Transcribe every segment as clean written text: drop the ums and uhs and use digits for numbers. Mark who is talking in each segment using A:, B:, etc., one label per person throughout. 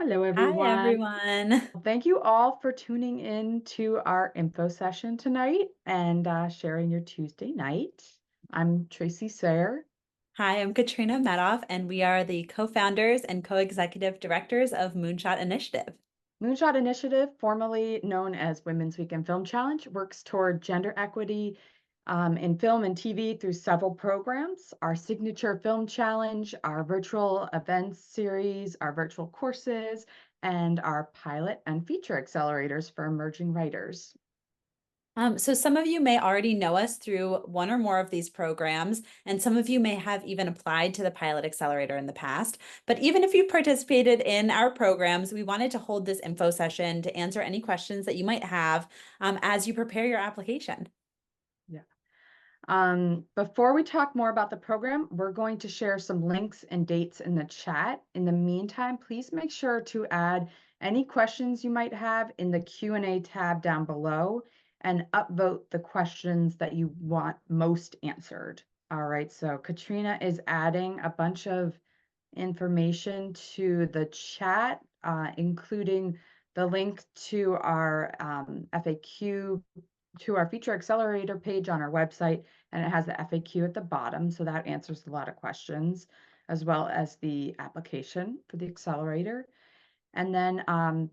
A: Hello,
B: Hi,
A: everyone.
B: everyone.
A: Thank you all for tuning in to our info session tonight and sharing your Tuesday night. I'm Tracy Sayer.
B: Hi, I'm Katrina Medoff, and we are the co-founders and co-executive directors of Moonshot Initiative.
A: Moonshot Initiative, formerly known as Women's Weekend Film Challenge, works toward gender equity in film and TV through several programs. Our signature film challenge, our virtual events series, our virtual courses, and our pilot and feature accelerators for emerging writers.
B: So some of you may already know us through one or more of these programs, and some of you may have even applied to the Pilot Accelerator in the past. But even if you participated in our programs, we wanted to hold this info session to answer any questions that you might have as you prepare your application.
A: Yeah. Before we talk more about the program, we're going to share some links and dates in the chat. In the meantime, please make sure to add any questions you might have in the Q&A tab down below and upvote the questions that you want most answered. All right, so Katrina is adding a bunch of information to the chat, including the link to our FAQ, to our Feature Accelerator page on our website, and it has the FAQ at the bottom, so that answers a lot of questions, as well as the application for the accelerator. And then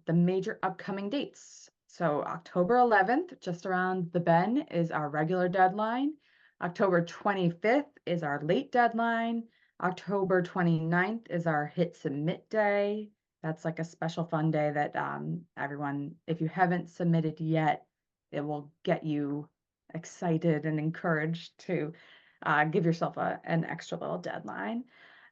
A: the major upcoming dates. So October 11th, just around the bend, is our regular deadline. October 25th is our late deadline. October 29th is our hit submit day. That's like a special fun day that everyone, if you haven't submitted yet, it will get you excited and encouraged to give yourself an extra little deadline.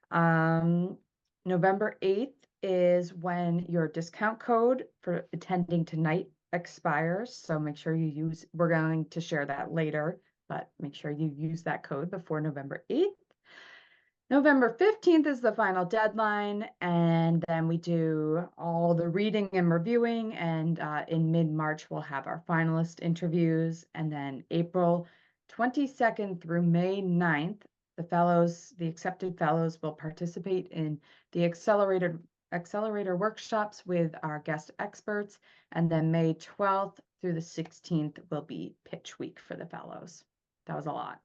A: Um, November 8th is when your discount code for attending tonight expires. So make sure you use, we're going to share that later, but make sure you use that code before November 8th. November 15th is the final deadline, and then we do all the reading and reviewing, and in mid-March we'll have our finalist interviews, and then April 22nd through May 9th, the accepted fellows will participate in the accelerator workshops with our guest experts, and then May 12th through the 16th will be pitch week for the fellows. That was a lot.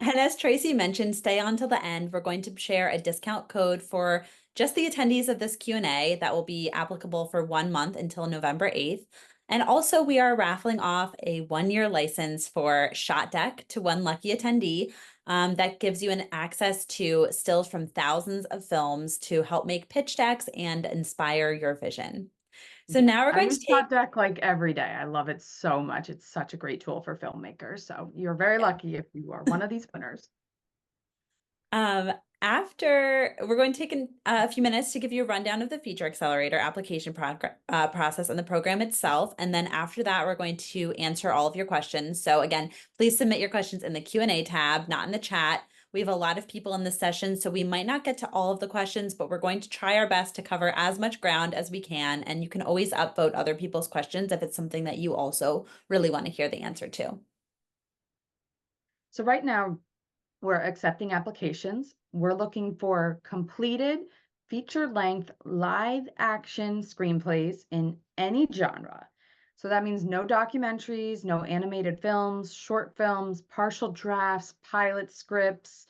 B: And as Tracy mentioned, stay on till the end. We're going to share a discount code for just the attendees of this Q&A that will be applicable for 1 month until November 8th. And also, we are raffling off a 1-year license for Shot Deck to one lucky attendee. That gives you an access to stills from thousands of films to help make pitch decks and inspire your vision. So
A: Yeah,
B: now we're
A: I
B: going
A: use
B: to
A: Shot
B: take
A: Deck like every day. I love it so much. It's such a great tool for filmmakers. So you're very lucky if you are one of these winners.
B: After we're going to take a few minutes to give you a rundown of the Feature Accelerator application process and the program itself. And then after that, we're going to answer all of your questions. So again, please submit your questions in the Q&A tab, not in the chat. We have a lot of people in this session, so we might not get to all of the questions, but we're going to try our best to cover as much ground as we can. And you can always upvote other people's questions if it's something that you also really want to hear the answer to.
A: So right now we're accepting applications. We're looking for completed feature-length live action screenplays in any genre. So that means no documentaries, no animated films, short films, partial drafts, pilot scripts,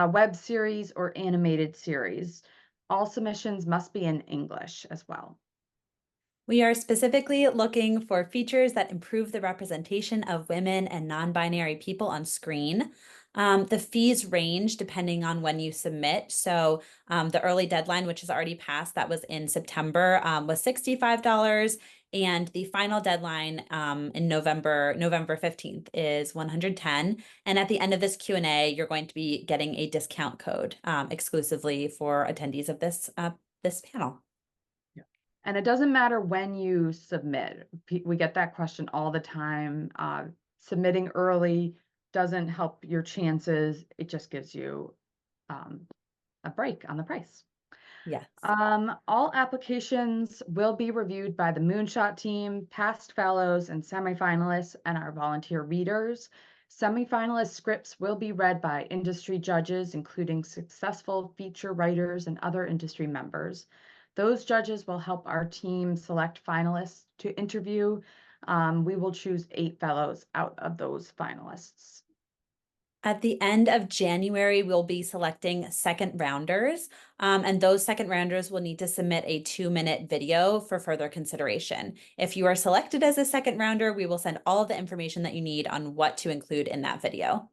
A: web series, or animated series. All submissions must be in English as well.
B: We are specifically looking for features that improve the representation of women and non-binary people on screen. The fees range depending on when you submit. So the early deadline, which has already passed, that was in September, was $65. And the final deadline in November 15th is $110. And at the end of this Q&A, you're going to be getting a discount code exclusively for attendees of this panel.
A: And it doesn't matter when you submit. We get that question all the time. Submitting early doesn't help your chances. It just gives you a break on the price.
B: Yes.
A: All applications will be reviewed by the Moonshot team, past fellows and semifinalists, and our volunteer readers. Semifinalist scripts will be read by industry judges, including successful feature writers and other industry members. Those judges will help our team select finalists to interview. We will choose 8 fellows out of those finalists.
B: At the end of January, we'll be selecting second rounders, and those second rounders will need to submit a 2-minute video for further consideration. If you are selected as a second rounder, we will send all of the information that you need on what to include in that video.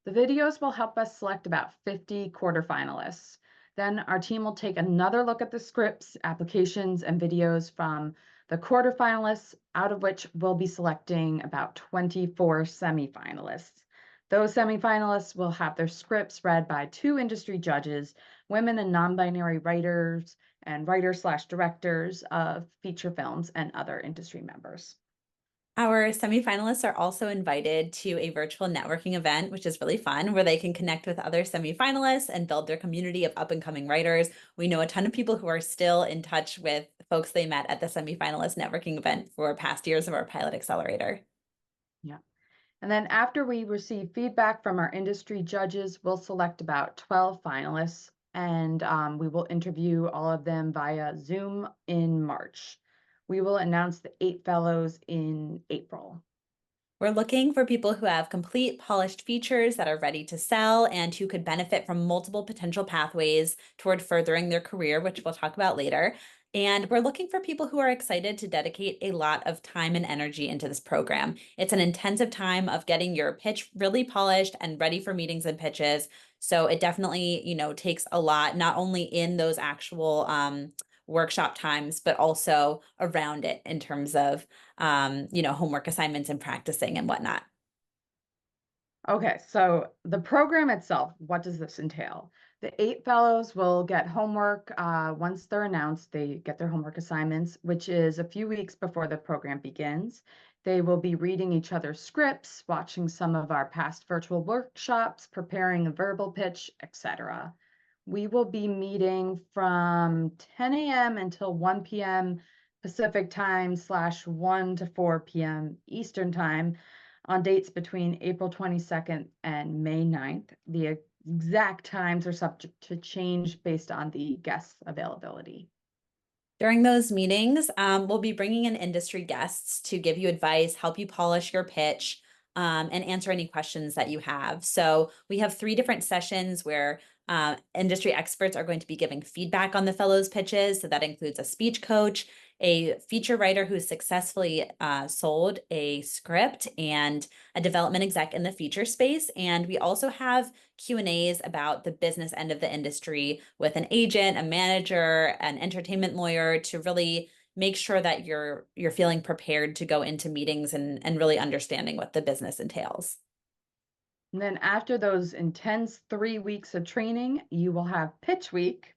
A: The videos will help us select about 50 quarterfinalists. Then our team will take another look at the scripts, applications, and videos from the quarterfinalists, out of which we'll be selecting about 24 semifinalists. Those semifinalists will have their scripts read by 2 industry judges, women and non-binary writers, and writers/directors of feature films and other industry members.
B: Our semifinalists are also invited to a virtual networking event, which is really fun, where they can connect with other semifinalists and build their community of up-and-coming writers. We know a ton of people who are still in touch with folks they met at the semifinalist networking event for past years of our Pilot Accelerator.
A: Yeah. And then after we receive feedback from our industry judges, we'll select about 12 finalists, and we will interview all of them via Zoom in March. We will announce the 8 fellows in April.
B: We're looking for people who have complete polished features that are ready to sell and who could benefit from multiple potential pathways toward furthering their career, which we'll talk about later. And we're looking for people who are excited to dedicate a lot of time and energy into this program. It's an intensive time of getting your pitch really polished and ready for meetings and pitches. So it definitely, takes a lot, not only in those actual workshop times, but also around it in terms of homework assignments and practicing and whatnot.
A: Okay, so the program itself, what does this entail? The 8 fellows will get homework. Once they're announced, they get their homework assignments, which is a few weeks before the program begins. They will be reading each other's scripts, watching some of our past virtual workshops, preparing a verbal pitch, etc. We will be meeting from 10 a.m. until 1 p.m. Pacific time / 1 to 4 p.m. Eastern time on dates between April 22nd and May 9th. The exact times are subject to change based on the guests' availability.
B: During those meetings, we'll be bringing in industry guests to give you advice, help you polish your pitch, and answer any questions that you have. So we have 3 different sessions where industry experts are going to be giving feedback on the fellows' pitches. So that includes a speech coach, a feature writer who successfully sold a script, and a development exec in the feature space. And we also have Q&As about the business end of the industry with an agent, a manager, an entertainment lawyer to really make sure that you're feeling prepared to go into meetings and really understanding what the business entails.
A: And then after those intense 3 weeks of training, you will have Pitch Week.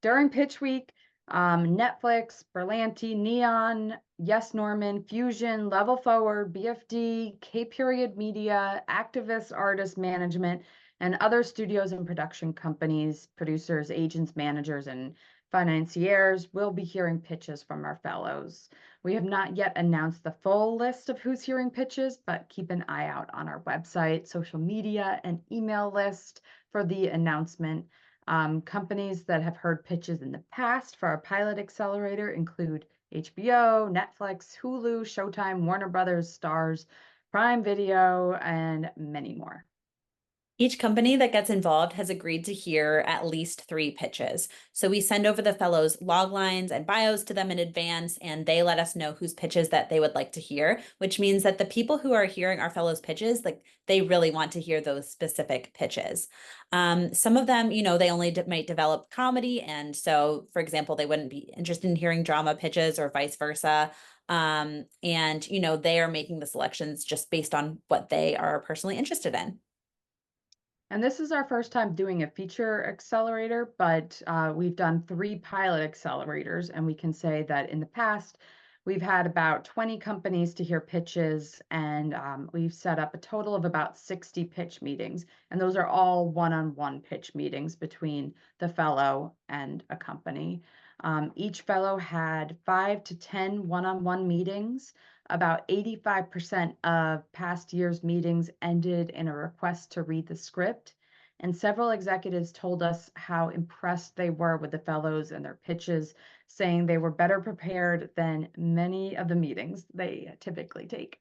A: During Pitch Week, Netflix, Berlanti, Neon, Yes Norman, Fusion, Level Forward, BFD, K Period Media, Activist Artist Management, and other studios and production companies, producers, agents, managers, and financiers will be hearing pitches from our fellows. We have not yet announced the full list of who's hearing pitches, but keep an eye out on our website, social media, and email list for the announcement. Companies that have heard pitches in the past for our Pilot Accelerator include HBO, Netflix, Hulu, Showtime, Warner Brothers, Starz, Prime Video, and many more.
B: Each company that gets involved has agreed to hear at least 3 pitches. So we send over the fellows log lines and bios to them in advance, and they let us know whose pitches that they would like to hear, which means that the people who are hearing our fellows' pitches, they really want to hear those specific pitches. Some of them, they only might develop comedy. And so, for example, they wouldn't be interested in hearing drama pitches or vice versa. And, they are making the selections just based on what they are personally interested in.
A: And this is our first time doing a feature accelerator, but we've done 3 pilot accelerators, and we can say that in the past, we've had about 20 companies to hear pitches, and we've set up a total of about 60 pitch meetings. And those are all one-on-one pitch meetings between the fellow and a company. Each fellow had 5 to 10 one-on-one meetings. About 85% of past year's meetings ended in a request to read the script. And several executives told us how impressed they were with the fellows and their pitches, saying they were better prepared than many of the meetings they typically take.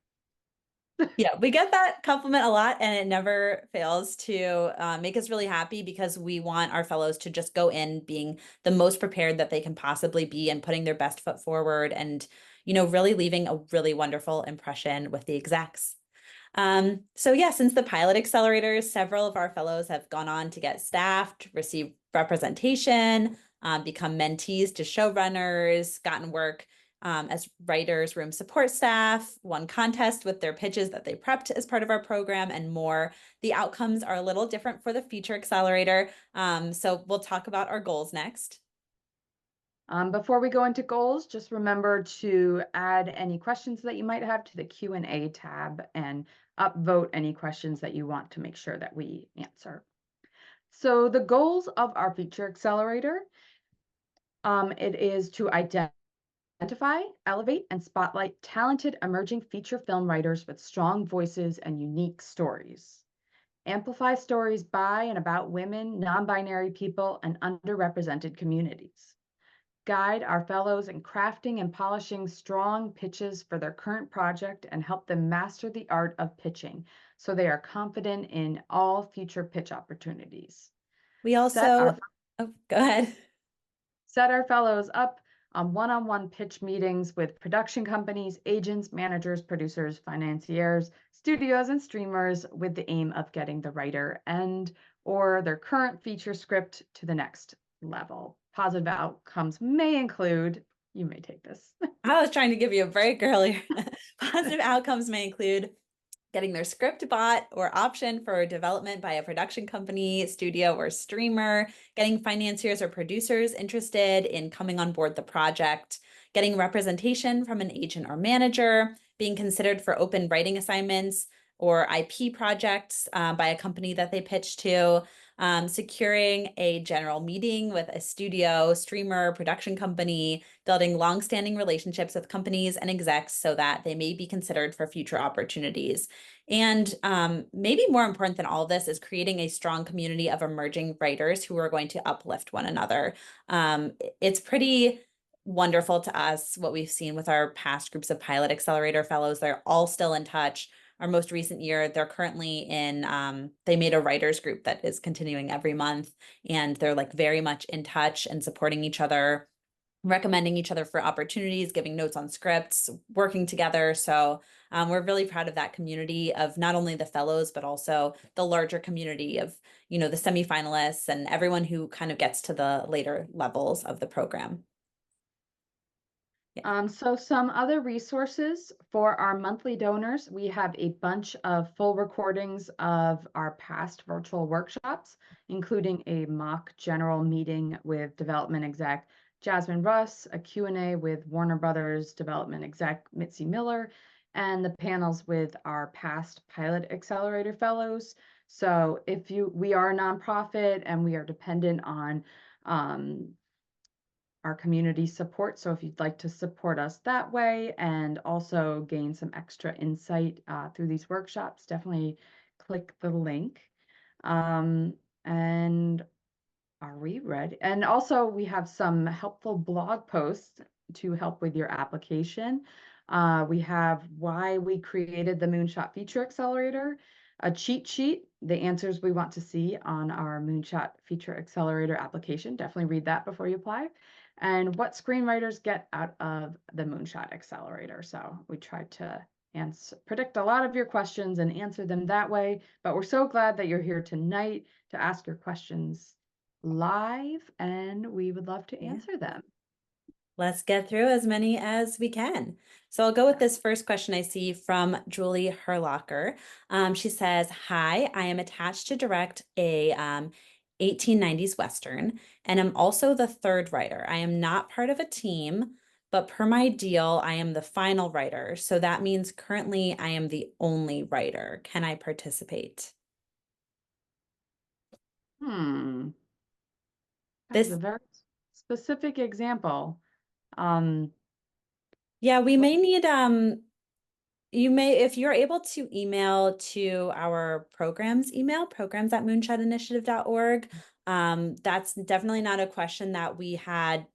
B: Yeah, we get that compliment a lot, and it never fails to make us really happy because we want our fellows to just go in being the most prepared that they can possibly be and putting their best foot forward and, really leaving a really wonderful impression with the execs. So yeah, since the pilot accelerators, several of our fellows have gone on to get staffed, receive representation, become mentees to showrunners, gotten work as writers, room support staff, won contests with their pitches that they prepped as part of our program, and more. The outcomes are a little different for the Feature Accelerator. So we'll talk about our goals next.
A: Before we go into goals, just remember to add any questions that you might have to the Q&A tab and upvote any questions that you want to make sure that we answer. So the goals of our Feature Accelerator, it is to identify, elevate, and spotlight talented emerging feature film writers with strong voices and unique stories. Amplify stories by and about women, non-binary people, and underrepresented communities. Guide our fellows in crafting and polishing strong pitches for their current project and help them master the art of pitching so they are confident in all future pitch opportunities.
B: We also, oh, go ahead.
A: Set our fellows up on one-on-one pitch meetings with production companies, agents, managers, producers, financiers, studios, and streamers with the aim of getting the writer and or their current feature script to the next level. Positive outcomes may include, you may take this.
B: I was trying to give you a break earlier. Positive outcomes may include getting their script bought or optioned for development by a production company, studio, or streamer, getting financiers or producers interested in coming on board the project, getting representation from an agent or manager, being considered for open writing assignments or IP projects by a company that they pitch to, securing a general meeting with a studio, streamer, production company, building long-standing relationships with companies and execs so that they may be considered for future opportunities. And maybe more important than all of this is creating a strong community of emerging writers who are going to uplift one another. It's pretty wonderful to us what we've seen with our past groups of Pilot Accelerator fellows. They're all still in touch. Our most recent year, they're currently in, they made a writers group that is continuing every month, and they're like very much in touch and supporting each other, recommending each other for opportunities, giving notes on scripts, working together. So we're really proud of that community of not only the fellows, but also the larger community of, the semifinalists and everyone who kind of gets to the later levels of the program.
A: So some other resources for our monthly donors, we have a bunch of full recordings of our past virtual workshops, including a mock general meeting with development exec Jasmine Russ, a Q&A with Warner Brothers development exec Mitzi Miller, and the panels with our past Pilot Accelerator fellows. So we are a nonprofit and we are dependent on our community support. So if you'd like to support us that way and also gain some extra insight through these workshops, definitely click the link. And are we ready? And also we have some helpful blog posts to help with your application. We have why we created the Moonshot Feature Accelerator, a cheat sheet, the answers we want to see on our Moonshot Feature Accelerator application. Definitely read that before you apply. And what screenwriters get out of the Moonshot Accelerator. So we tried to predict a lot of your questions and answer them that way, but we're so glad that you're here tonight to ask your questions live, and we would love to answer them.
B: Let's get through as many as we can. So I'll go with this first question I see from Julie Herlocker. She says, hi, I am attached to direct a 1890s Western, and I'm also the third writer. I am not part of a team, but per my deal, I am the final writer. So that means currently I am the only writer. Can I participate?
A: That's a very specific example.
B: Yeah, we may need You may, if you're able to email to our programs email, programs@moonshotinitiative.org. That's definitely not a question that we had,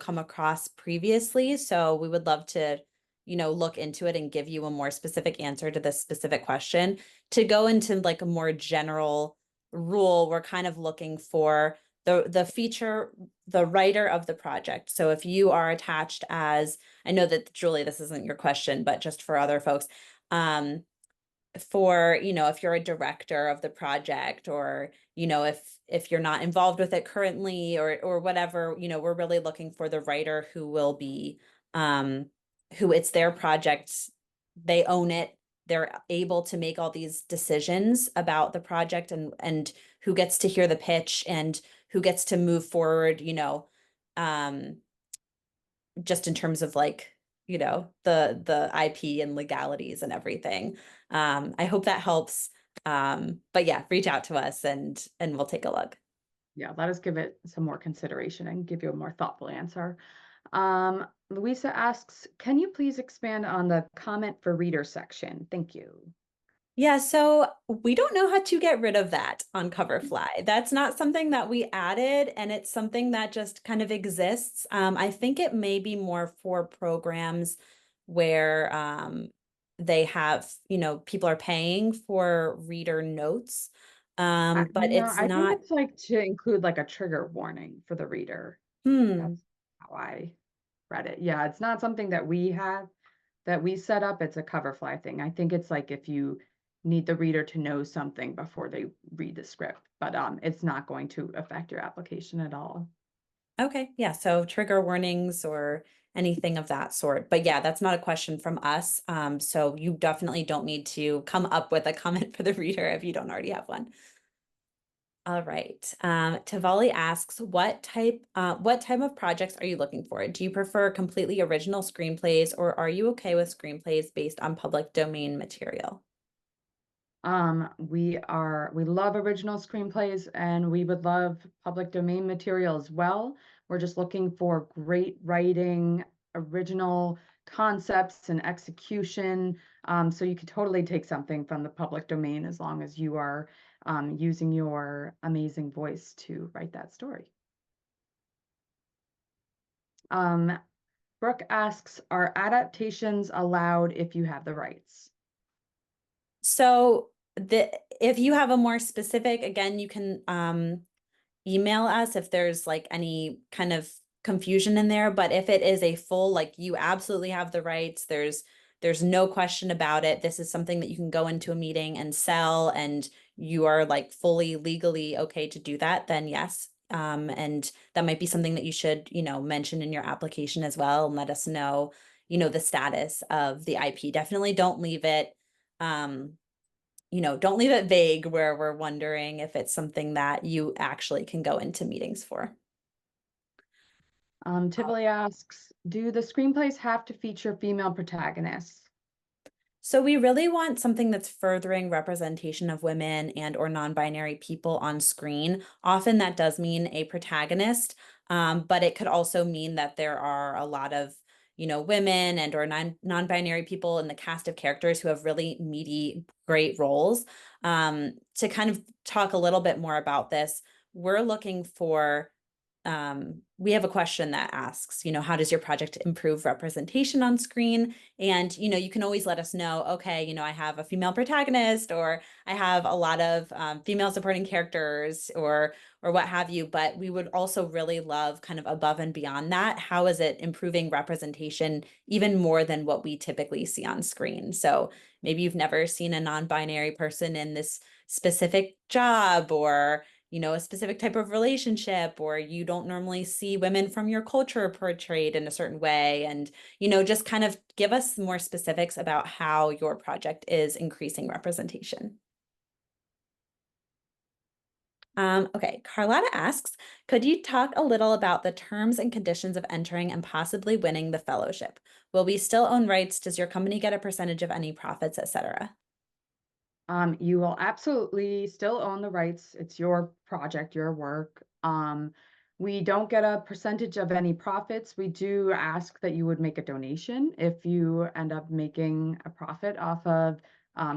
B: come across previously. So we would love to, look into it and give you a more specific answer to this specific question. To go into like a more general rule, we're kind of looking for the feature, the writer of the project. So if you are attached as, I know that Julie, this isn't your question, but just for other folks, for, if you're a director of the project, or, if you're not involved with it currently, or whatever, we're really looking for the writer who will be, who it's their project, they own it, they're able to make all these decisions about the project, and who gets to hear the pitch and who gets to move forward, um, just in terms of like, the IP and legalities and everything. I hope that helps. But yeah, reach out to us and we'll take a look.
A: Yeah, let us give it some more consideration and give you a more thoughtful answer. Louisa asks, can you please expand on the comment for reader section? Thank you.
B: Yeah, so we don't know how to get rid of that on Coverfly. That's not something that we added, and it's something that just kind of exists. I think it may be more for programs where they have, people are paying for reader notes, but
A: No,
B: it's
A: I think
B: not.
A: it's like to include like a trigger warning for the reader.
B: Hmm.
A: That's how I read it. Yeah, it's not something that we have that we set up. It's a Coverfly thing. I think it's like if you need the reader to know something before they read the script, but it's not going to affect your application at all.
B: Okay, yeah, so trigger warnings or anything of that sort. But yeah, that's not a question from us. So you definitely don't need to come up with a comment for the reader if you don't already have one. All right. Tavali asks, what type of projects are you looking for? Do you prefer completely original screenplays, or are you okay with screenplays based on public domain material?
A: We love original screenplays and we would love public domain material as well. We're just looking for great writing, original concepts and execution. So you could totally take something from the public domain as long as you are using your amazing voice to write that story. Um, Brooke asks, are adaptations allowed if you have the rights?
B: So if you have a more specific, again, you can email us if there's like any kind of confusion in there. But if it is a full, like you absolutely have the rights, there's no question about it. This is something that you can go into a meeting and sell, and you are like fully legally okay to do that, then yes. And that might be something that you should, mention in your application as well, and let us know, the status of the IP. Definitely don't leave it, don't leave it vague where we're wondering if it's something that you actually can go into meetings for.
A: Tivoli asks, do the screenplays have to feature female protagonists?
B: So we really want something that's furthering representation of women and or non-binary people on screen. Often that does mean a protagonist, but it could also mean that there are a lot of, women and or non-binary people in the cast of characters who have really meaty, great roles. To kind of talk a little bit more about this, we're looking for we have a question that asks, how does your project improve representation on screen? And, you can always let us know, okay, I have a female protagonist, or I have a lot of female supporting characters, or what have you. But we would also really love kind of above and beyond that. How is it improving representation even more than what we typically see on screen? So maybe you've never seen a non-binary person in this specific job, or a specific type of relationship, or you don't normally see women from your culture portrayed in a certain way. And, just kind of give us more specifics about how your project is increasing representation. Okay, Carlotta asks, could you talk a little about the terms and conditions of entering and possibly winning the fellowship? Will we still own rights? Does your company get a percentage of any profits, etc.?
A: You will absolutely still own the rights. It's your project, your work. We don't get a percentage of any profits. We do ask that you would make a donation if you end up making a profit off of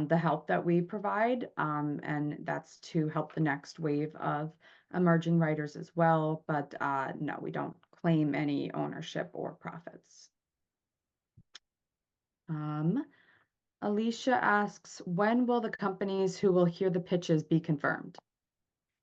A: the help that we provide. And that's to help the next wave of emerging writers as well. But no, we don't claim any ownership or profits. Alicia asks, when will the companies who will hear the pitches be confirmed?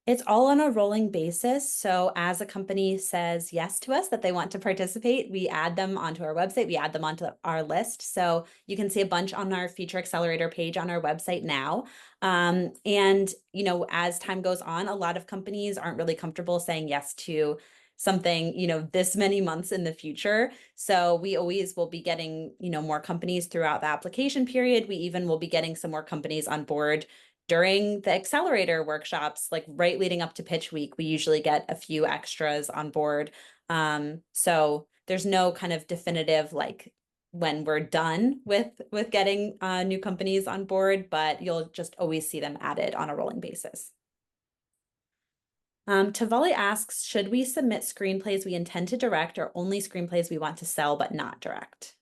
B: It's all on a rolling basis. So as a company says yes to us that they want to participate, we add them onto our website, we add them onto our list. So you can see a bunch on our Feature Accelerator page on our website now. And, you know, as time goes on, a lot of companies aren't really comfortable saying yes to something, you know, this many months in the future. So we always will be getting, you know, more companies throughout the application period. We even will be getting some more companies on board during the accelerator workshops, like right leading up to pitch week. We usually get a few extras on board. So there's no kind of definitive like when we're done with getting new companies on board, but you'll just always see them added on a rolling basis. Tavali asks, should we submit screenplays we intend to direct or only screenplays we want to sell but not direct?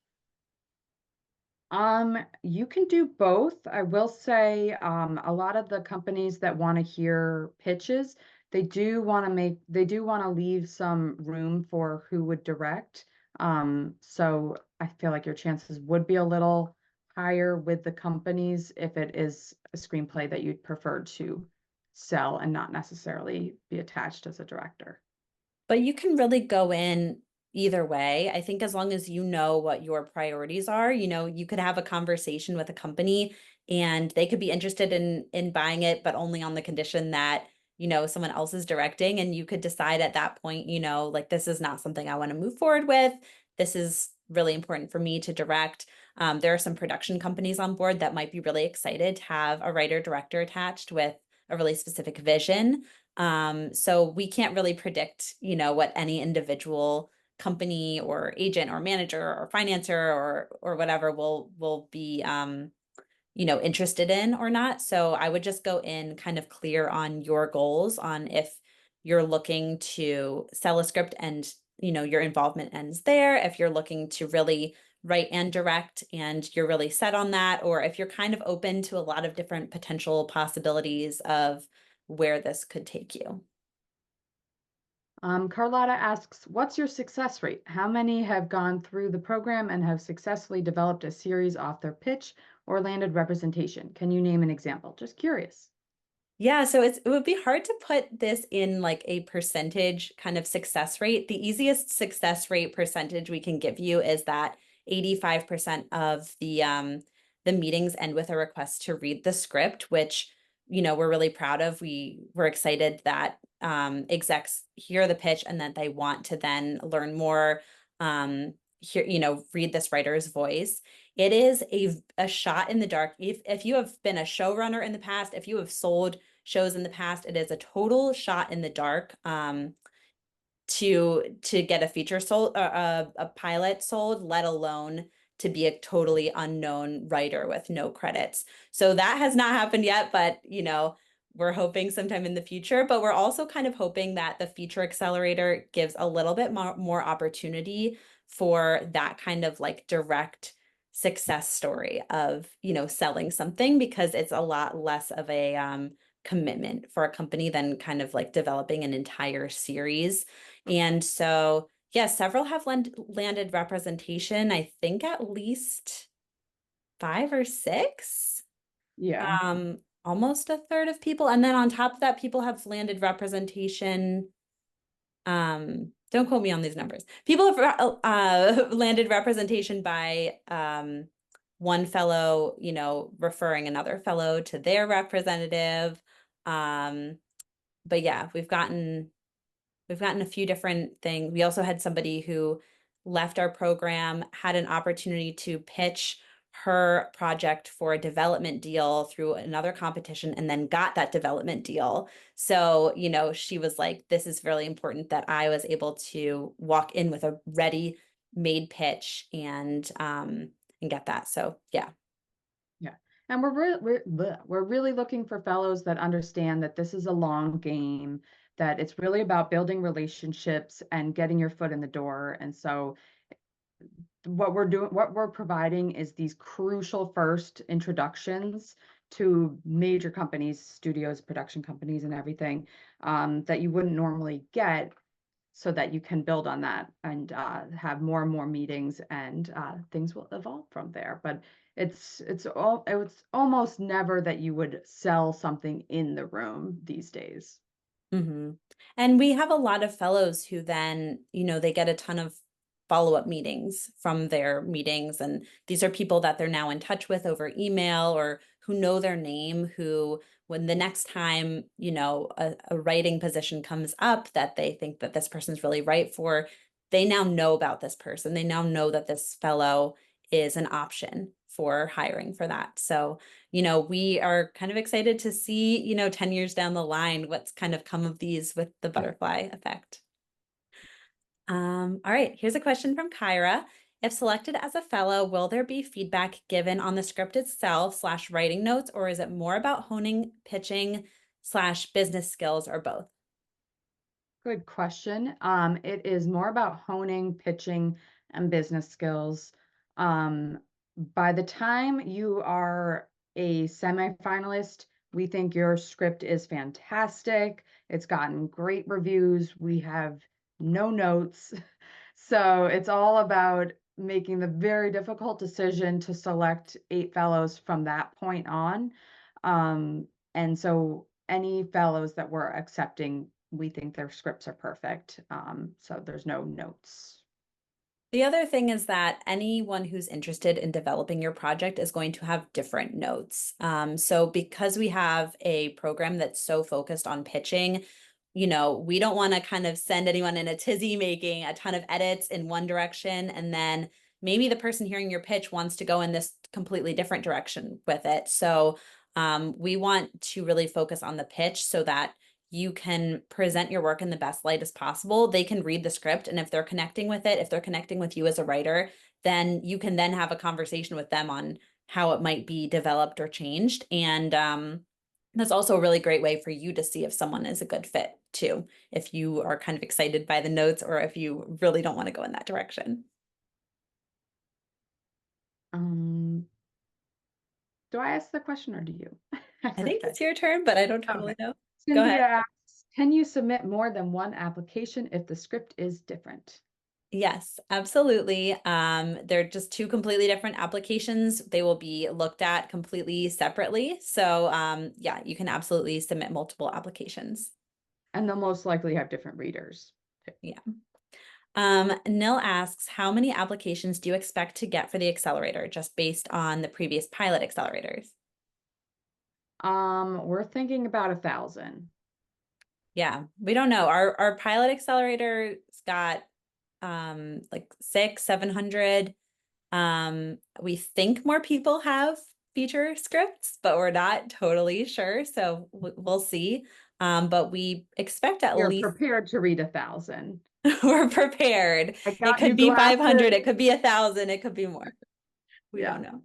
A: You can do both. I will say, a lot of the companies that want to hear pitches, they do want to leave some room for who would direct. So I feel like your chances would be a little higher with the companies if it is a screenplay that you'd prefer to sell and not necessarily be attached as a director.
B: But you can really go in either way. I think as long as you know what your priorities are, you know, you could have a conversation with a company and they could be interested in buying it, but only on the condition that, you know, someone else is directing. And you could decide at that point, you know, like this is not something I want to move forward with. This is really important for me to direct. There are some production companies on board that might be really excited to have a writer director attached with a really specific vision. So we can't really predict, you know, what any individual company or agent or manager or financer or whatever will be you know, interested in or not. So I would just go in kind of clear on your goals, on if you're looking to sell a script and, you know, your involvement ends there, if you're looking to really write and direct and you're really set on that, or if you're kind of open to a lot of different potential possibilities of where this could take you.
A: Carlotta asks, what's your success rate? How many have gone through the program and have successfully developed a series off their pitch or landed representation? Can you name an example? Just curious.
B: Yeah, so it would be hard to put this in like a percentage kind of success rate. The easiest success rate percentage we can give you is that 85% of the meetings end with a request to read the script, which, you know, we're really proud of. We're excited that execs hear the pitch and that they want to then learn more, hear, you know, read this writer's voice. It is a shot in the dark. If you have been a showrunner in the past, if you have sold shows in the past, it is a total shot in the dark to get a feature sold, a pilot sold, let alone to be a totally unknown writer with no credits. So that has not happened yet, but you know, we're hoping sometime in the future. But we're also kind of hoping that the Feature Accelerator gives a little bit more opportunity for that kind of like direct success story of, you know, selling something, because it's a lot less of a commitment for a company than kind of like developing an entire series. And so, yeah, several have landed representation. I think at least 5 or 6.
A: Yeah.
B: Almost a third of people. And then on top of that, people have landed representation. Don't quote me on these numbers. People have landed representation by one fellow, you know, referring another fellow to their representative. But yeah, we've gotten a few different things. We also had somebody who left our program, had an opportunity to pitch her project for a development deal through another competition, and then got that development deal. So, you know, she was like, this is really important that I was able to walk in with a ready made pitch and get that. So yeah.
A: Yeah. And we're really looking for fellows that understand that this is a long game, that it's really about building relationships and getting your foot in the door. And so what we're providing is these crucial first introductions to major companies, studios, production companies, and everything that you wouldn't normally get, so that you can build on that and have more and more meetings, and things will evolve from there. But it's almost never that you would sell something in the room these days.
B: And we have a lot of fellows who then, they get a ton of follow-up meetings from their meetings. And these are people that they're now in touch with over email, or who know their name, who, when the next time, a writing position comes up that they think that this person's really right for, they now know about this person. They now know that this fellow is an option for hiring for that. So, we are kind of excited to see, 10 years down the line, what's kind of come of these with the butterfly effect. All right, here's a question from Kyra. If selected as a fellow, will there be feedback given on the script itself / writing notes, or is it more about honing pitching / business skills, or both?
A: Good question. It is more about honing, pitching, and business skills. By the time you are a semifinalist, we think your script is fantastic. It's gotten great reviews. We have no notes. So it's all about making the very difficult decision to select 8 fellows from that point on. And so any fellows that we're accepting, we think their scripts are perfect. So there's no notes.
B: The other thing is that anyone who's interested in developing your project is going to have different notes. So because we have a program that's so focused on pitching, we don't want to kind of send anyone in a tizzy making a ton of edits in one direction, and then maybe the person hearing your pitch wants to go in this completely different direction with it. So we want to really focus on the pitch so that you can present your work in the best light as possible. They can read the script, and if they're connecting with it, if they're connecting with you as a writer, then you can then have a conversation with them on how it might be developed or changed. And that's also a really great way for you to see if someone is a good fit too, if you are kind of excited by the notes, or if you really don't want to go in that direction.
A: Do I ask the question, or do you?
B: I think it's your turn, but I don't totally know. Go
A: Cynthia
B: ahead.
A: asks, can you submit more than one application if the script is different?
B: Yes, absolutely. They're just two completely different applications. They will be looked at completely separately. So yeah, you can absolutely submit multiple applications.
A: And they'll most likely have different readers.
B: Yeah. Nil asks, how many applications do you expect to get for the accelerator, just based on the previous pilot accelerators?
A: We're thinking about 1,000.
B: Yeah, we don't know. Our pilot accelerator's got like 600-700. We think more people have feature scripts, but we're not totally sure. So we'll see. But we expect at
A: You're
B: least
A: prepared to read 1,000.
B: we're prepared.
A: I
B: It
A: got you
B: could be 500,
A: glasses.
B: it could be 1,000, it could be more. We
A: Yeah.
B: don't know.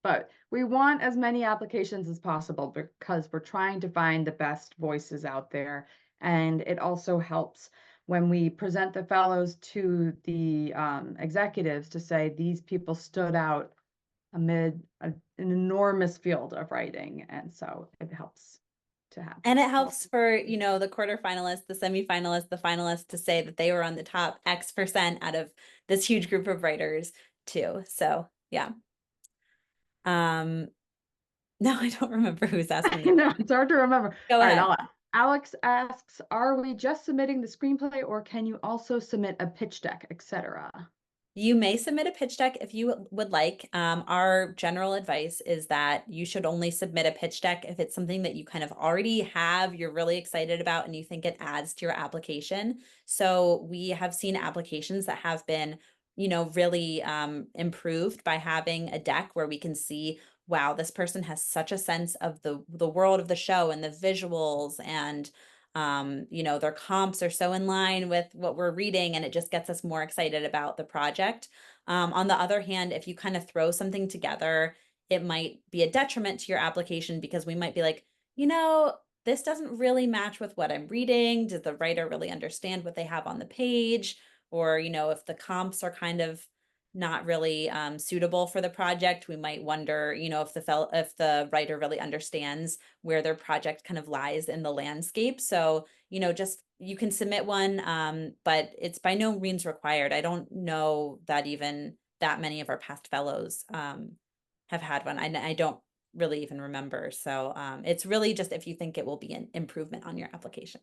A: But we want as many applications as possible because we're trying to find the best voices out there. And it also helps when we present the fellows to the executives to say these people stood out amid an enormous field of writing. And so it helps to have.
B: And it helps for, the quarterfinalists, the semifinalists, the finalists to say that they were on the top X% out of this huge group of writers too. So yeah. No, I don't remember who's asking.
A: No, it's hard to remember.
B: Go
A: All right,
B: ahead.
A: Alex asks, are we just submitting the screenplay, or can you also submit a pitch deck, etc.?
B: You may submit a pitch deck if you would like. Our general advice is that you should only submit a pitch deck if it's something that you kind of already have, you're really excited about, and you think it adds to your application. So we have seen applications that have been, really improved by having a deck where we can see, wow, this person has such a sense of the world of the show and the visuals, and their comps are so in line with what we're reading, and it just gets us more excited about the project. On the other hand, if you kind of throw something together, it might be a detriment to your application, because we might be like, this doesn't really match with what I'm reading. Does the writer really understand what they have on the page? Or, if the comps are kind of not really suitable for the project, we might wonder, if the writer really understands where their project kind of lies in the landscape. So, just you can submit one, but it's by no means required. I don't know that even that many of our past fellows have had one. I don't really even remember. So it's really just if you think it will be an improvement on your application.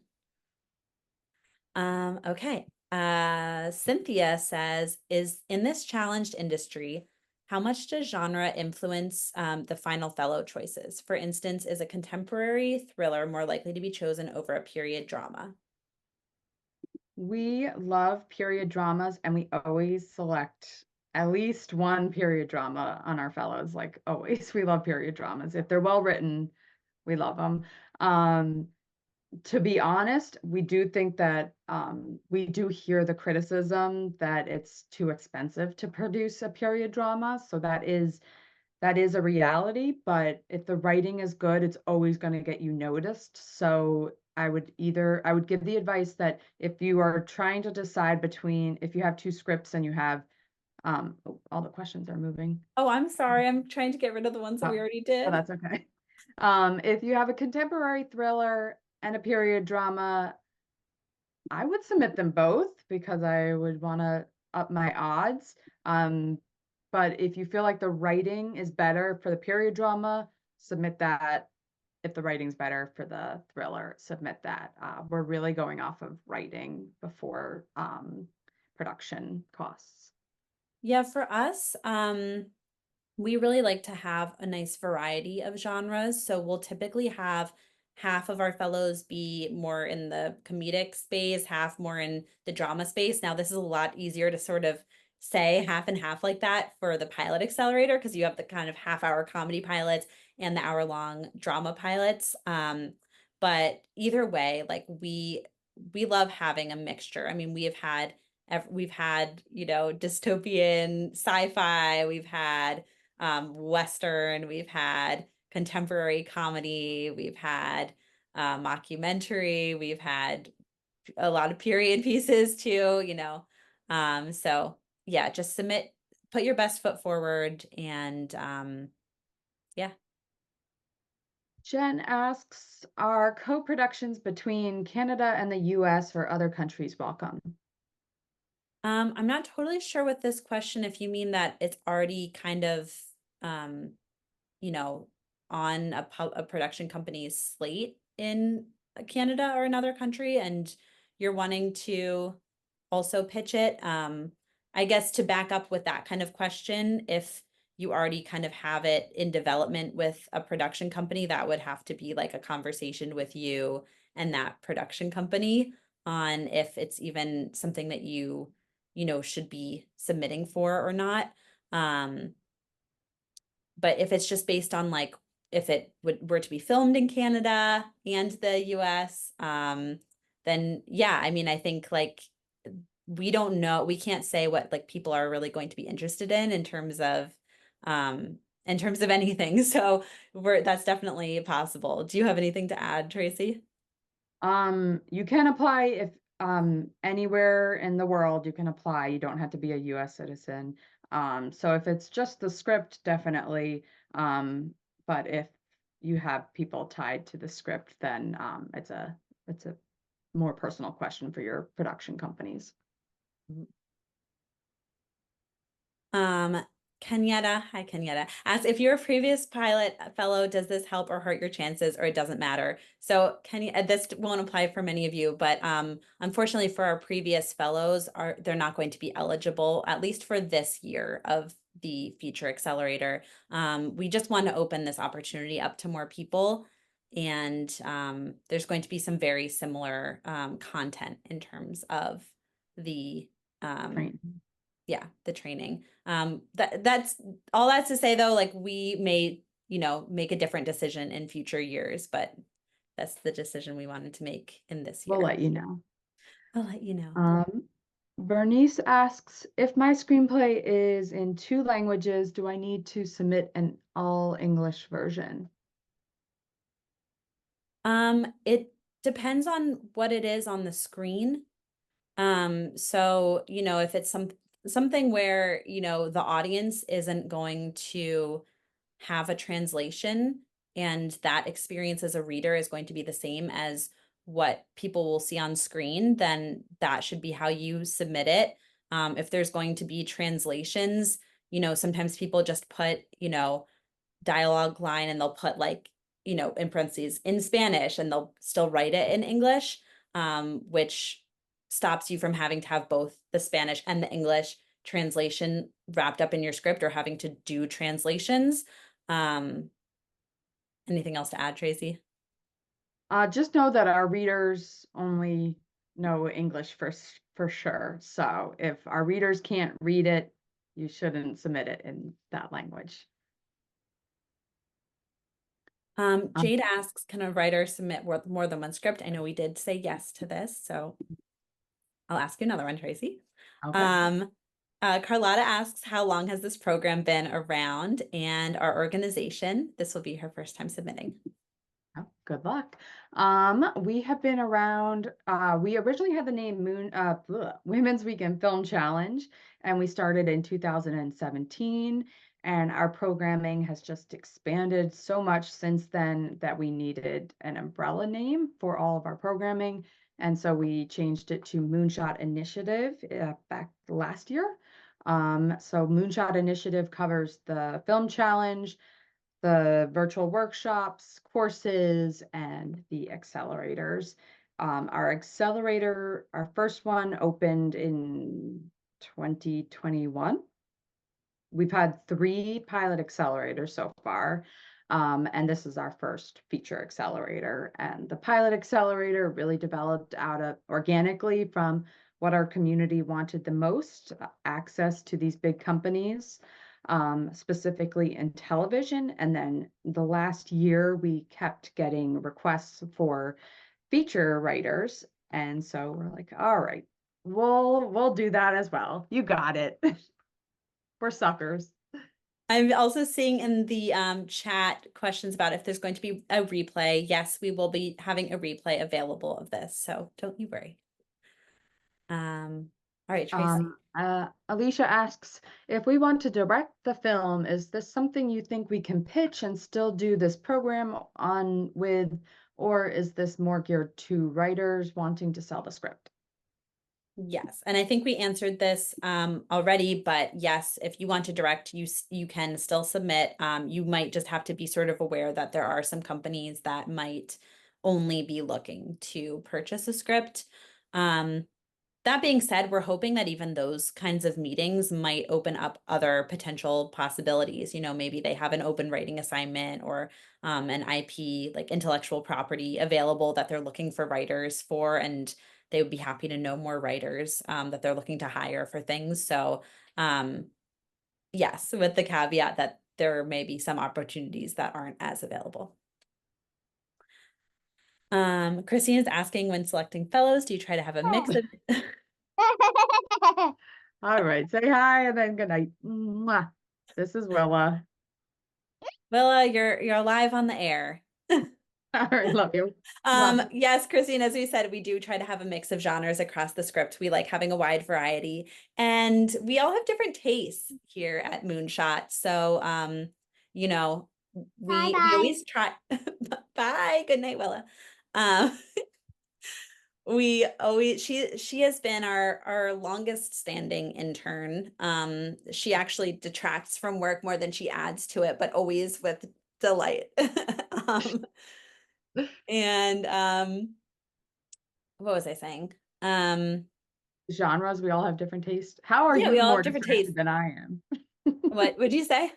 B: Okay. Cynthia says, is in this challenged industry, how much does genre influence the final fellow choices? For instance, is a contemporary thriller more likely to be chosen over a period drama?
A: We love period dramas, and we always select at least one period drama on our fellows. Like always, we love period dramas. If they're well written, we love them. To be honest, we do think that we do hear the criticism that it's too expensive to produce a period drama. So that is a reality, but if the writing is good, it's always going to get you noticed. So I would give the advice that if you are trying to decide between, if you have two scripts and you have, all the questions are moving.
B: Oh, I'm sorry. I'm trying to get rid of the ones that we already
A: Oh,
B: did.
A: that's okay. If you have a contemporary thriller and a period drama, I would submit them both because I would want to up my odds. But if you feel like the writing is better for the period drama, submit that. If the writing's better for the thriller, submit that. We're really going off of writing before production costs.
B: Yeah, for us, we really like to have a nice variety of genres. So we'll typically have half of our fellows be more in the comedic space, half more in the drama space. Now, this is a lot easier to sort of say half and half like that for the Pilot Accelerator because you have the kind of half-hour comedy pilots and the hour-long drama pilots. But either way, like we love having a mixture. I mean, we've had dystopian sci-fi, we've had Western, we've had contemporary comedy, we've had mockumentary, we've had a lot of period pieces too. So yeah, just put your best foot forward and yeah.
A: Jen asks, are co-productions between Canada and the US or other countries welcome?
B: I'm not totally sure with this question if you mean that it's already kind of um, on a production company's slate in Canada or another country, and you're wanting to also pitch it. I guess to back up with that kind of question, if you already kind of have it in development with a production company, that would have to be like a conversation with you and that production company on if it's even something that you should be submitting for or not. But if it's just based on like if it were to be filmed in Canada and the US, then yeah, I mean, I think like we don't know, we can't say what like people are really going to be interested in terms of anything. So that's definitely possible. Do you have anything to add, Tracy?
A: You can apply if anywhere in the world you can apply. You don't have to be a US citizen. So if it's just the script, definitely. But if you have people tied to the script, then it's a more personal question for your production companies.
B: Kenyatta, hi Kenyatta, asks if you're a previous pilot fellow, does this help or hurt your chances or it doesn't matter? So this won't apply for many of you, but unfortunately for our previous fellows, they're not going to be eligible, at least for this year of the Feature Accelerator. We just want to open this opportunity up to more people. And there's going to be some very similar content in terms of the the training. That's all that's to say though, like we may, make a different decision in future years, but that's the decision we wanted to make in this year.
A: We'll let you know.
B: I'll let you know.
A: Bernice asks, if my screenplay is in 2 languages, do I need to submit an all English version?
B: It depends on what it is on the screen. So, if it's something where, the audience isn't going to have a translation and that experience as a reader is going to be the same as what people will see on screen, then that should be how you submit it. If there's going to be translations, sometimes people just put, dialogue line and they'll put like, in parentheses in Spanish and they'll still write it in English, which stops you from having to have both the Spanish and the English translation wrapped up in your script or having to do translations. Um, Anything else to add, Tracy?
A: Just know that our readers only know English for sure. So if our readers can't read it, you shouldn't submit it in that language. Um,
B: Jade asks, can a writer submit more than one script? I know we did say yes to this, so I'll ask you another one, Tracy.
A: okay.
B: Um, Carlotta asks, how long has this program been around and our organization? This will be her first time submitting.
A: Oh, good luck. We have been around, we originally had the name Women's Weekend Film Challenge, and we started in 2017. And our programming has just expanded so much since then that we needed an umbrella name for all of our programming. And so we changed it to Moonshot Initiative back last year. So Moonshot Initiative covers the film challenge, the virtual workshops, courses, and the accelerators. Our accelerator, our first one opened in 2021. We've had 3 pilot accelerators so far, and this is our first feature accelerator. And the pilot accelerator really developed out of organically from what our community wanted the most, access to these big companies, specifically in television. And then the last year, we kept getting requests for feature writers. And so we're like, all right, we'll do that as well. You got it. We're suckers.
B: I'm also seeing in the chat questions about if there's going to be a replay. Yes, we will be having a replay available of this, so don't you worry. All right, Tracy.
A: Alicia asks, if we want to direct the film, is this something you think we can pitch and still do this program on with, or is this more geared to writers wanting to sell the script?
B: Yes, and I think we answered this already, but yes, if you want to direct, you can still submit. You might just have to be sort of aware that there are some companies that might only be looking to purchase a script. That being said, we're hoping that even those kinds of meetings might open up other potential possibilities. Maybe they have an open writing assignment or an IP, like intellectual property, available that they're looking for writers for, and they would be happy to know more writers that they're looking to hire for things. So, yes, with the caveat that there may be some opportunities that aren't as available. Christine is asking, when selecting fellows, do you try to have a mix of
A: All right, say hi and then good night. Mwah. This is Willa.
B: Willa, you're live on the air.
A: All right, love you. Mwah.
B: Yes, Christine, as we said, we do try to have a mix of genres across the script. We like having a wide variety, and we all have different tastes here at Moonshot. So, you know, we always try. Bye. Good night, Willa. Um, we always she has been our longest standing intern. She actually detracts from work more than she adds to it, but always with delight. Um, and what was I saying?
A: Genres, we all have different tastes. How are
B: Yeah, we
A: you
B: all have
A: more
B: different tastes.
A: distracted than I am?
B: What would you say?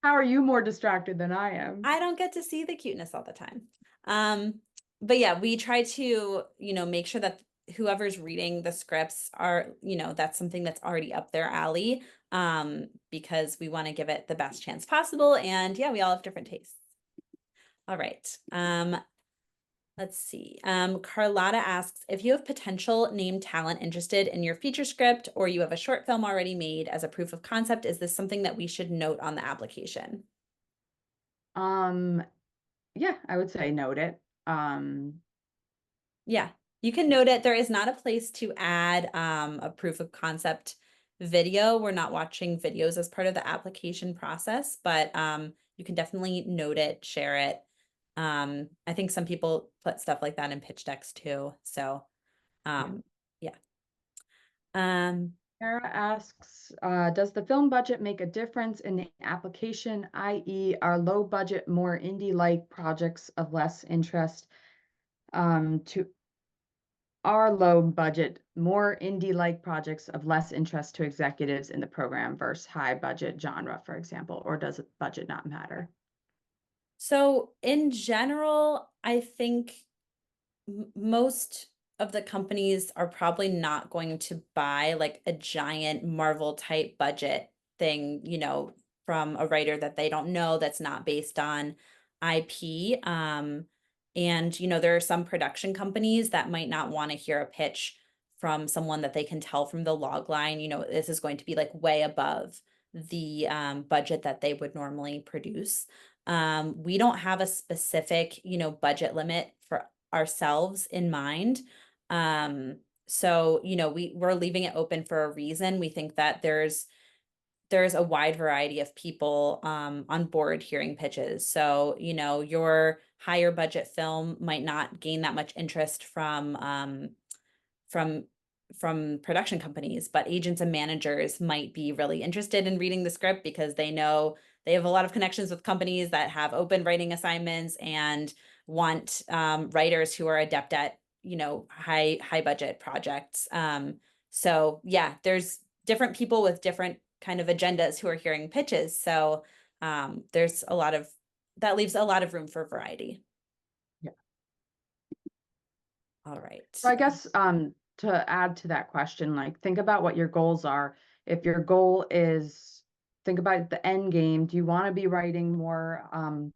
A: How are you more distracted than I am?
B: I don't get to see the cuteness all the time. Um, but yeah, we try to, make sure that whoever's reading the scripts are, that's something that's already up their alley, because we want to give it the best chance possible. And yeah, we all have different tastes. All right. Let's see. Carlotta asks, if you have potential named talent interested in your feature script or you have a short film already made as a proof of concept, is this something that we should note on the application?
A: Um, yeah, I would say note it.
B: Yeah, you can note it. There is not a place to add a proof of concept video. We're not watching videos as part of the application process, but you can definitely note it, share it. I think some people put stuff like that in pitch decks too. So yeah.
A: Sarah asks, does the film budget make a difference in the application, i.e., are low budget, more indie-like projects of less interest to are low budget, more indie-like projects of less interest to executives in the program versus high budget genre, for example, or does budget not matter?
B: So in general, I think most of the companies are probably not going to buy like a giant Marvel type budget thing, from a writer that they don't know, that's not based on IP. And there are some production companies that might not want to hear a pitch from someone that they can tell from the log line, this is going to be like way above the budget that they would normally produce. We don't have a specific, budget limit for ourselves in mind. So, we're leaving it open for a reason. We think that there's a wide variety of people on board hearing pitches. So, your higher budget film might not gain that much interest from production companies, but agents and managers might be really interested in reading the script because they know they have a lot of connections with companies that have open writing assignments and want writers who are adept at high budget projects. So yeah, there's different people with different kind of agendas who are hearing pitches. So there's a lot of that leaves a lot of room for variety.
A: Yeah.
B: All right.
A: So I guess to add to that question, like think about what your goals are. If your goal is think about the end game, do you want to be writing more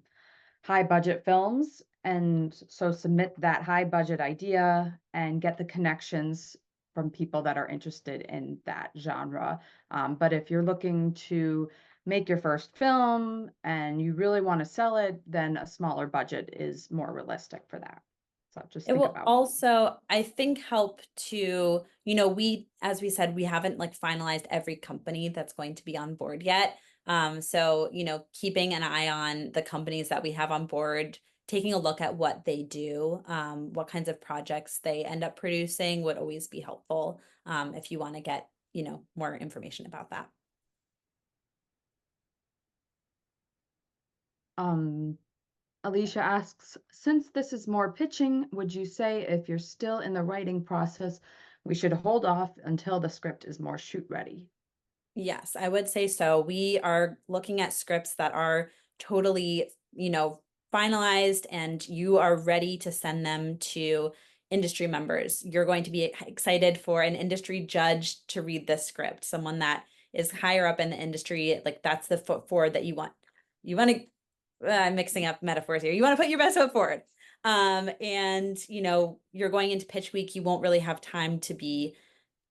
A: high budget films? And so submit that high budget idea and get the connections from people that are interested in that genre. But if you're looking to make your first film and you really want to sell it, then a smaller budget is more realistic for that. So just
B: It
A: think
B: will
A: about.
B: also, I think, help to, as we said, we haven't like finalized every company that's going to be on board yet. So, keeping an eye on the companies that we have on board, taking a look at what they do, what kinds of projects they end up producing would always be helpful, if you want to get, more information about that.
A: Alicia asks, since this is more pitching, would you say if you're still in the writing process, we should hold off until the script is more shoot ready?
B: Yes, I would say so. We are looking at scripts that are totally, finalized and you are ready to send them to industry members. You're going to be excited for an industry judge to read this script, someone that is higher up in the industry. Like that's the foot forward that you want. You want to, I'm mixing up metaphors here. You want to put your best foot forward. And you're going into pitch week, you won't really have time to be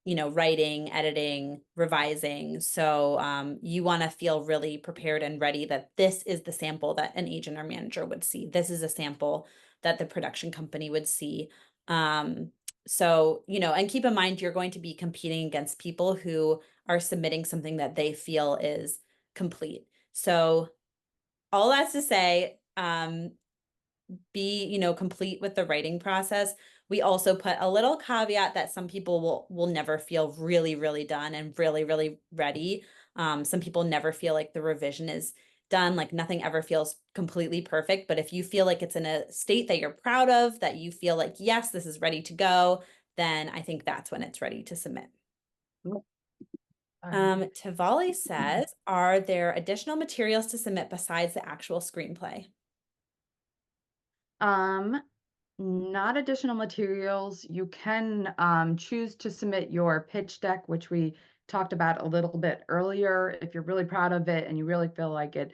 B: writing, editing, revising. So you want to feel really prepared and ready that this is the sample that an agent or manager would see. This is a sample that the production company would see. So, and keep in mind, you're going to be competing against people who are submitting something that they feel is complete. So all that's to say, be complete with the writing process. We also put a little caveat that some people will never feel really done and really ready. Some people never feel like the revision is done, like nothing ever feels completely perfect. But if you feel like it's in a state that you're proud of, that you feel like, yes, this is ready to go, then I think that's when it's ready to submit. Tavali says, are there additional materials to submit besides the actual screenplay?
A: Not additional materials. You can choose to submit your pitch deck, which we talked about a little bit earlier. If you're really proud of it and you really feel like it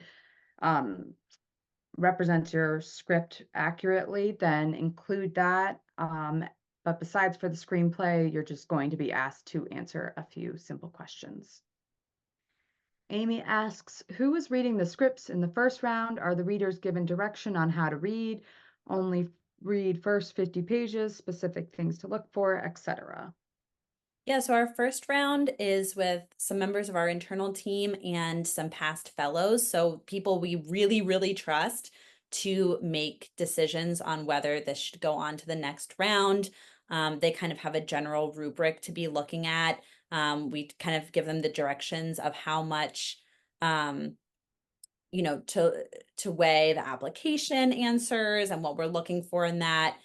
A: represents your script accurately, then include that. But besides for the screenplay, you're just going to be asked to answer a few simple questions. Amy asks, who is reading the scripts in the first round? Are the readers given direction on how to read? Only read first 50 pages, specific things to look for, etc.
B: Yeah, so our first round is with some members of our internal team and some past fellows. So people we really, really trust to make decisions on whether this should go on to the next round. They kind of have a general rubric to be looking at. We kind of give them the directions of how much, to weigh the application answers and what we're looking for in that.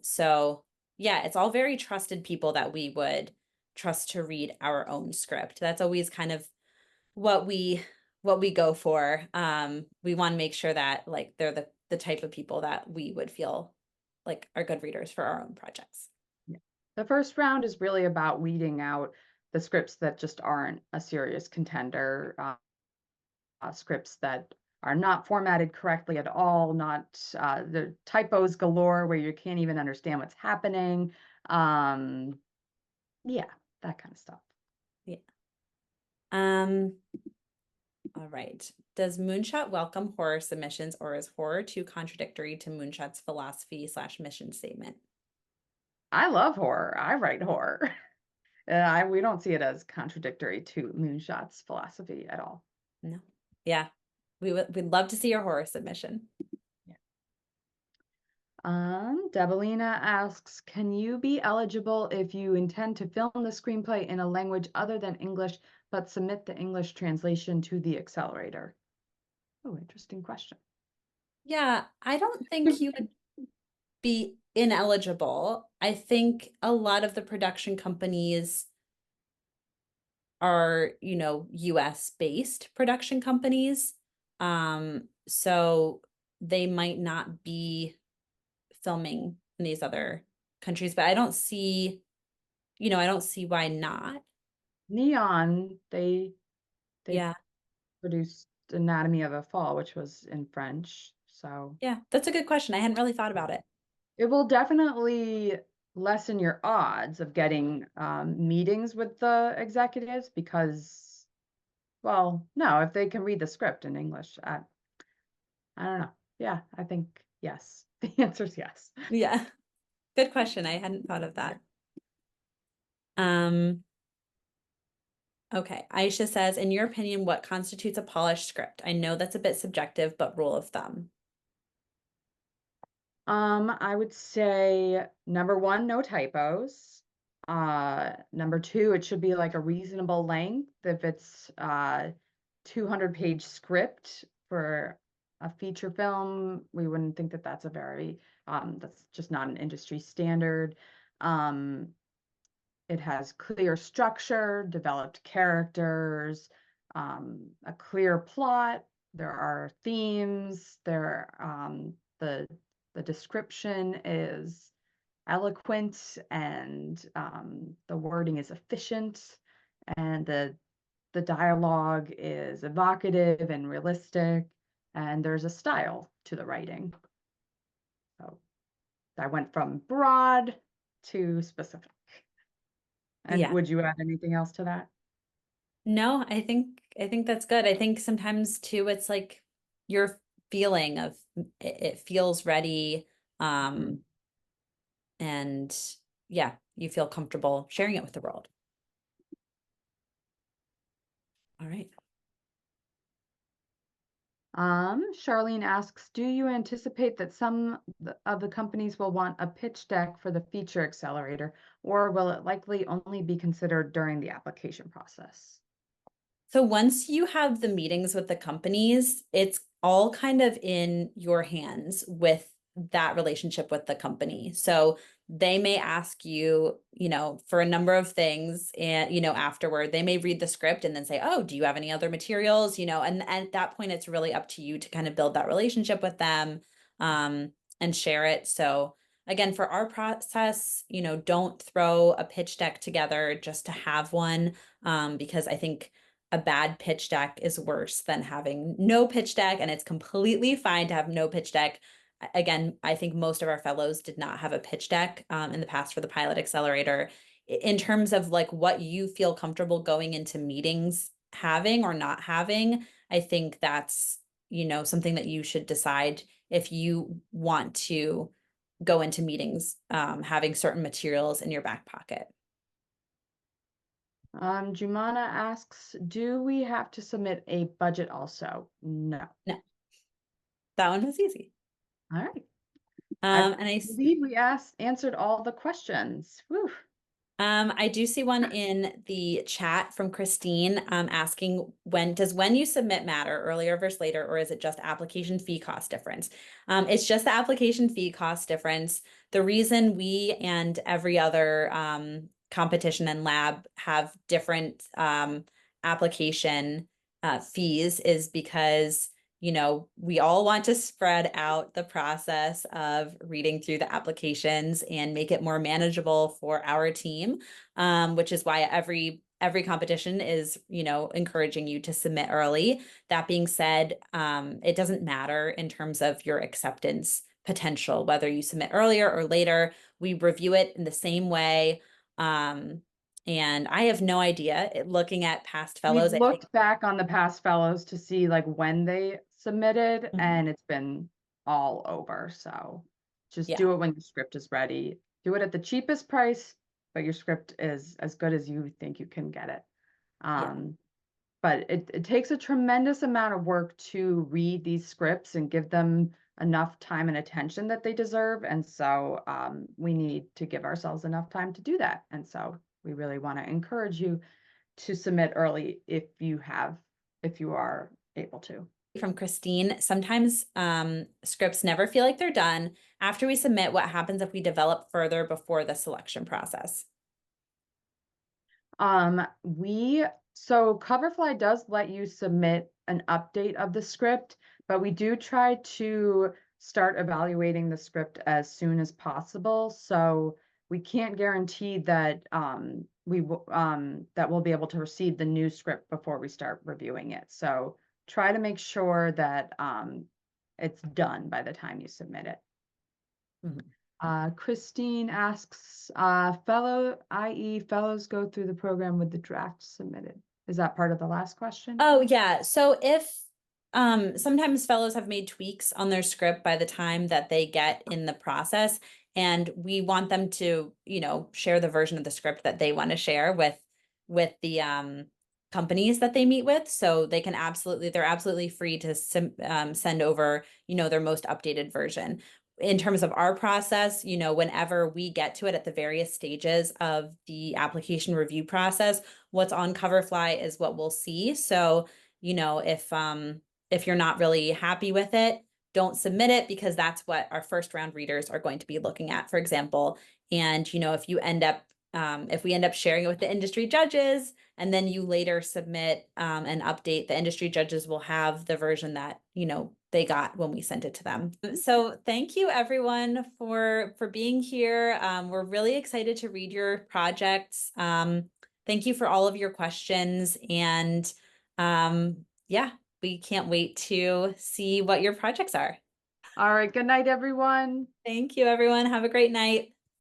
B: So yeah, it's all very trusted people that we would trust to read our own script. That's always kind of what we go for. We want to make sure that like they're the type of people that we would feel like are good readers for our own projects.
A: Yeah. The first round is really about weeding out the scripts that just aren't a serious contender, scripts that are not formatted correctly at all, not the typos galore where you can't even understand what's happening. Yeah, that kind of stuff.
B: Yeah. All right. Does Moonshot welcome horror submissions, or is horror too contradictory to Moonshot's philosophy/mission statement?
A: I love horror. I write horror. We don't see it as contradictory to Moonshot's philosophy at all.
B: No. Yeah. We'd love to see your horror submission.
A: Yeah. Debelina asks, can you be eligible if you intend to film the screenplay in a language other than English, but submit the English translation to the accelerator? Oh, interesting question.
B: Yeah, I don't think you would be ineligible. I think a lot of the production companies are, US based production companies. So they might not be filming in these other countries, but I don't see why not.
A: Neon, they
B: Yeah.
A: produced Anatomy of a Fall, which was in French. So
B: Yeah, that's a good question. I hadn't really thought about it.
A: it will definitely lessen your odds of getting meetings with the executives because, well, no, if they can read the script in English, I don't know. Yeah, I think yes. The answer is yes.
B: Yeah. Good question. I hadn't thought of that. Um, okay. Aisha says, in your opinion, what constitutes a polished script? I know that's a bit subjective, but rule of thumb.
A: I would say number one, no typos. Number two, it should be like a reasonable length. If it's 200-page script for a feature film, we wouldn't think that that's a very that's just not an industry standard. Um, it has clear structure, developed characters, a clear plot. There are themes. The description is eloquent, and the wording is efficient, and the dialogue is evocative and realistic, and there's a style to the writing. So I went from broad to specific. And
B: Yeah.
A: would you add anything else to that?
B: No, I think that's good. I think sometimes too, it's like your feeling of it feels ready.
A: Mhm.
B: Um, and yeah, you feel comfortable sharing it with the world. All right.
A: Charlene asks, do you anticipate that some of the companies will want a pitch deck for the feature accelerator, or will it likely only be considered during the application process?
B: So once you have the meetings with the companies, it's all kind of in your hands with that relationship with the company. So they may ask you, for a number of things and, afterward, they may read the script and then say, "Oh, do you have any other materials?" And at that point, it's really up to you to kind of build that relationship with them, and share it. So again, for our process, don't throw a pitch deck together just to have one, because I think a bad pitch deck is worse than having no pitch deck, and it's completely fine to have no pitch deck. Again, I think most of our fellows did not have a pitch deck in the past for the Pilot Accelerator. In terms of like what you feel comfortable going into meetings having or not having, I think that's, something that you should decide if you want to go into meetings having certain materials in your back pocket.
A: Jumana asks, do we have to submit a budget also? No.
B: No, that one was easy.
A: All right.
B: And I
A: believe we answered all the questions. Whew.
B: I do see one in the chat from Christine asking when you submit matter, earlier versus later, or is it just application fee cost difference? It's just the application fee cost difference. The reason we and every other competition and lab have different application fees is because we all want to spread out the process of reading through the applications and make it more manageable for our team, which is why every competition is, encouraging you to submit early. That being said, it doesn't matter in terms of your acceptance potential, whether you submit earlier or later. We review it in the same way. And I have no idea, looking at past fellows,
A: We've looked back on the past fellows to see like when they submitted, and it's been all over. So just do it when your script is ready. Do it at the cheapest price, but your script is as good as you think you can get it. But it takes a tremendous amount of work to read these scripts and give them enough time and attention that they deserve. And so we need to give ourselves enough time to do that. And so we really want to encourage you to submit early if you are able to.
B: From Christine, sometimes scripts never feel like they're done. After we submit, what happens if we develop further before the selection process?
A: So Coverfly does let you submit an update of the script, but we do try to start evaluating the script as soon as possible. So we can't guarantee that that we'll be able to receive the new script before we start reviewing it. So try to make sure that it's done by the time you submit it. Christine asks, i.e. fellows go through the program with the draft submitted. Is that part of the last question?
B: Oh, yeah. So if sometimes fellows have made tweaks on their script by the time that they get in the process, and we want them to, share the version of the script that they want to share with the companies that they meet with. So they're absolutely free to send over, their most updated version. In terms of our process, whenever we get to it at the various stages of the application review process, what's on Coverfly is what we'll see. So, if you're not really happy with it, don't submit it, because that's what our first round readers are going to be looking at, for example. And, if we end up sharing it with the industry judges and then you later submit an update, the industry judges will have the version that, they got when we sent it to them. So thank you everyone for being here. We're really excited to read your projects. Thank you for all of your questions. And yeah, we can't wait to see what your projects are.
A: All right. Good night, everyone.
B: Thank you, everyone. Have a great night.